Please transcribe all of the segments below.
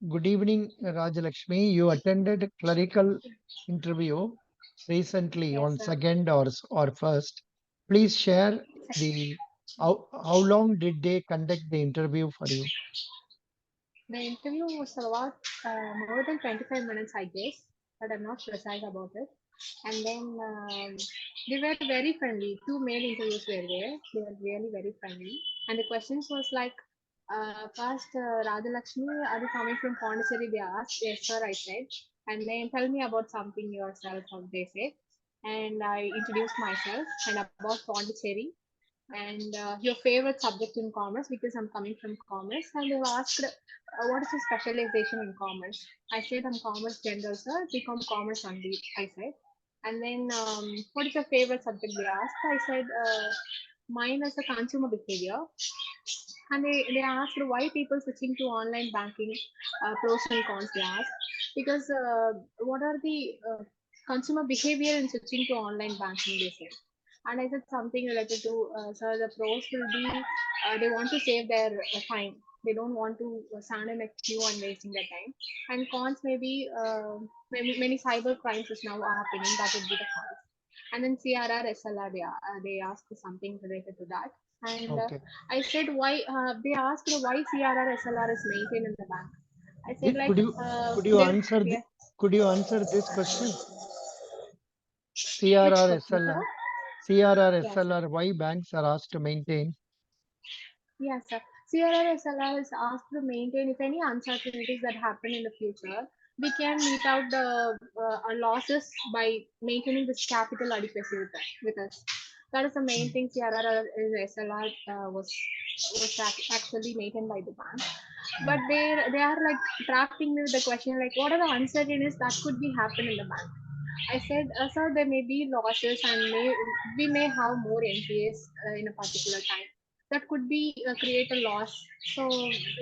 Good evening, Rajalakshmi. You attended clerical interview recently Yes, on sir. second or first. Please share the how long did they conduct the interview for you? The interview was about more than 25 minutes, I guess, but I'm not precise about it. And then they were very friendly. Two male interviews were there. They were really very friendly. And the questions was like, first, Radhalakshmi, are you coming from Pondicherry? They asked. Yes, sir, I said. And then tell me about something yourself, they said. And I introduced myself and about Pondicherry and your favorite subject in commerce because I'm coming from commerce. And they asked, what is your specialization in commerce? I said, I'm commerce general, sir. Become commerce only, I said. And then, what is your favorite subject? They asked. I said, mine is the consumer behavior. And they asked why people switching to online banking, pros and cons. They asked because what are the consumer behavior in switching to online banking? They said. And I said something related to, sir, the pros will be they want to save their time. They don't want to stand in a queue and wasting their time. And cons maybe many cyber crimes is now are happening. That would be the cons. And then CRR, SLR, they asked something related to that. And Okay. I said why they asked why CRR, SLR is maintained in the bank. I said like Could you they yeah. could you answer this question? Which CRR question, sir? SLR. CRR Yes, sir. SLR. Why banks are asked to maintain? Yes, sir. CRR is asked to maintain if any uncertainties that happen in the future, we can meet out the losses by maintaining this capital adequacy with us. That is the main Mm. thing CRR is SLR actually maintained by the bank. But Mm. they are like trapping me with the question like what are the uncertainties that could be happen in the bank. I said, sir, there may be losses and we may have more NPAs in a particular time. That could be create a loss. So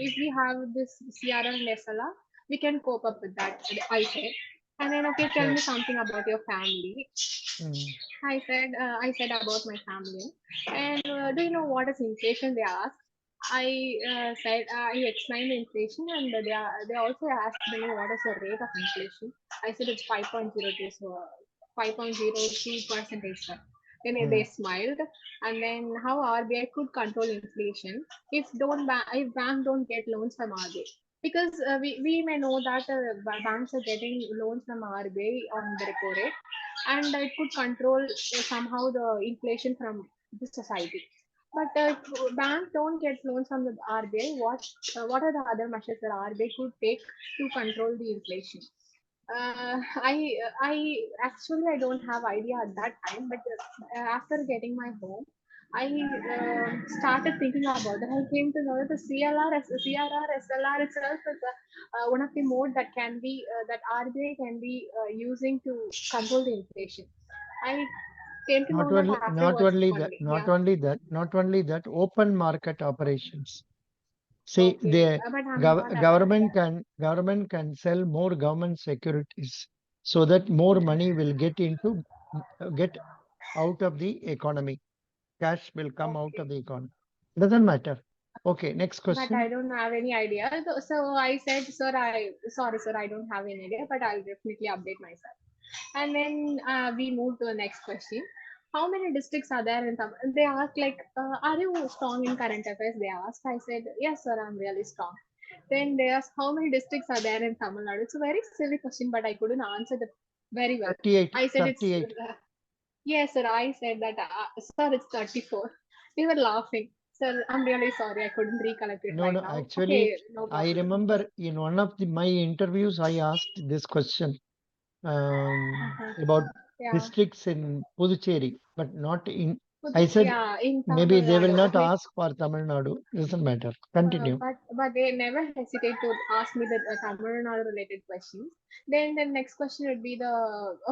if we have this CRR and SLR, we can cope up with that. I said, and then okay, tell Sure. me something about your family. Mm. I said about my family, and do you know what is inflation? They asked. I explained the inflation, and they also asked me what is the rate of inflation. I said it's 5.02, so 5.02 percentage. Then they Mm. smiled, and then how RBI could control inflation if bank don't get loans from RBI because we may know that banks are getting loans from RBI on the repo rate and it could control somehow the inflation from the society. But banks don't get loans from the RBI. What are the other measures that RBI could take to control the inflation? I don't have idea at that time, but after getting my home, I started thinking about it. I came to know that the CRR, SLR itself is one of the mode that can be that RBI can be using to control the inflation. I came to Not know that only, not afterwards only that, only. not Yeah. only that, not only that, open market operations. See, Okay. the But I'm not aware. government Yeah. can sell more government securities so that more money will get out of the economy. Cash will come out Okay. of the economy. Doesn't matter. Okay, next But I question. don't have any idea. So I said, sorry, sir, I don't have any idea, but I'll definitely update myself. And then we move to the next question. How many districts are there in Tamil? They asked like, are you strong in current affairs? They asked. I said, yes, sir, I'm really strong. Then they asked, how many districts are there in Tamil Nadu? It's a very silly question, but I couldn't answer it very well. 38, I said it's 38. yes, sir. I said that, sir, it's 34. They were laughing. Sir, I'm really sorry. I couldn't recollect it No, right no, now. actually, Okay, no I problem. remember in one of my interviews, I asked this question Uh-huh. about Yeah. districts in Puducherry, but not in. I said Yeah, in maybe Tamil they will Nadu. not Like, ask for Tamil Nadu. Doesn't matter. Continue. but they never hesitate to ask me the Tamil Nadu related questions. Then the next question would be the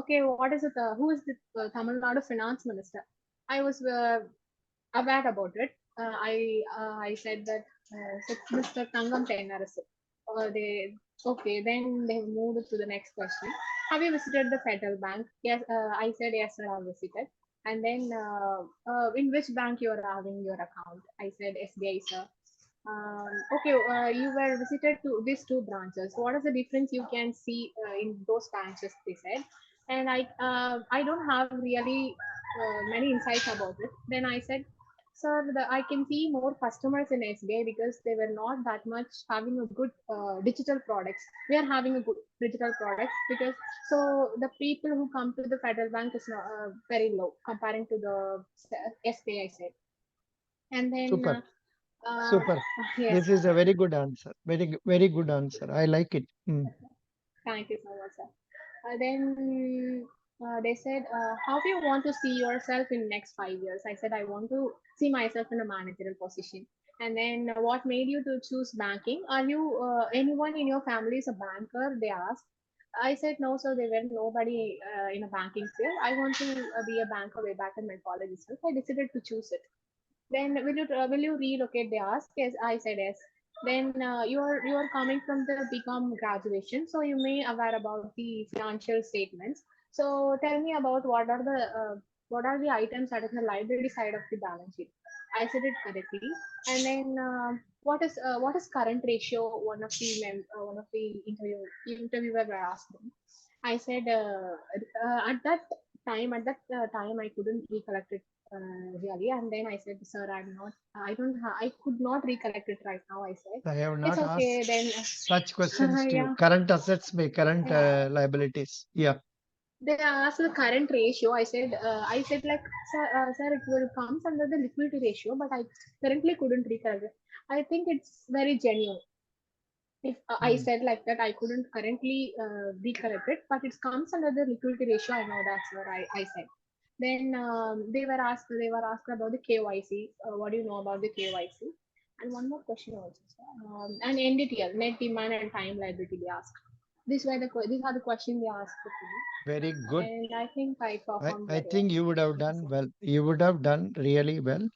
okay, what is it? Who is the Tamil Nadu finance minister? I was aware about it. I said that it's Mr. Tangam Tenarasu. They okay. Then they moved to the next question. Have you visited the Federal Bank? Yes, I said yes, sir. I've visited. And then in which bank you are having your account? I said SBI, sir. Okay, you were visited to these two branches. What is the difference you can see in those branches? They said, and I don't have really many insights about it. Then I said, sir, I can see more customers in SBI because they were not that much having a good digital products. We are having a good digital products because so the people who come to the federal bank is not, very low comparing to the SBI said. And then Super. uh, Super. yes. This is a very good answer. Very good answer. I like it. Thank you so much, sir. Then they said, "How do you want to see yourself in next 5 years?" I said, "I want to see myself in a managerial position." And then, what made you to choose banking? Are you anyone in your family is a banker? They asked. I said no, so there were nobody in a banking field. I want to be a banker way back in my college itself. I decided to choose it. Then will you relocate? They asked. Yes, I said yes. Then you are coming from the become graduation, so you may aware about the financial statements. So tell me about what are the items that is in the liability side of the balance sheet. I said it correctly. And then what is current ratio? One of the interviewer were asked them. I said at that time I couldn't recollect it really. And then I said, sir, I could not recollect it right now. I said, I have it's not okay. asked Then, such questions to you. yeah, Current assets by current yeah. liabilities. Yeah. They asked the current ratio. I said like, sir, it will comes under the liquidity ratio, but I currently couldn't recollect it. I think it's very genuine. If I Mm. said like that, I couldn't currently recollect it, but it comes under the liquidity ratio. I know that's what I said. Then they were asked about the KYC. What do you know about the KYC? And one more question also, sir. And NDTL, net demand and time liability. They asked. These are the questions they asked to me, Very good. and I think I performed I very well. think you would have Thank you, done sir. well. You would have done really well.